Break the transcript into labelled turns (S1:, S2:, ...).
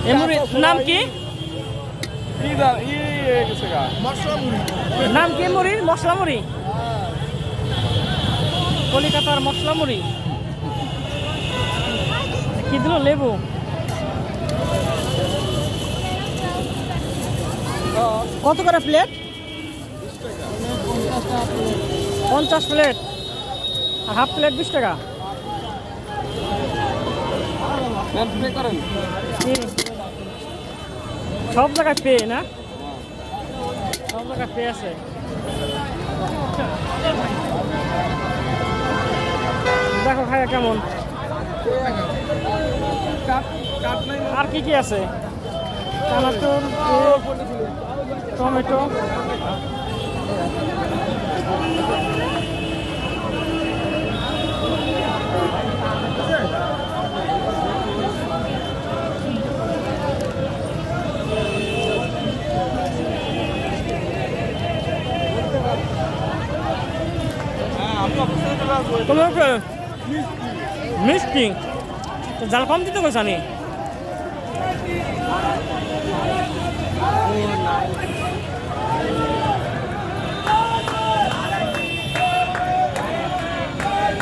S1: এই মুড়ির নাম কি? নাম কি মুড়ির? মশলা মুড়ি, কলিকাতার মশলা মুড়ি। কি দিল? লেবু। কত করে প্লেট? 50 প্লেট। আর হাফ প্লেট 20 টাকা। সব জায়গায় পেয়ে না, সব জায়গায় পেয়ে আছে। দেখো খায়া কেমন। আর কি কি আছে? চানাচুর, টমেটো। তোমাকে মিষ্টি জাল কম দিতে কইসানি।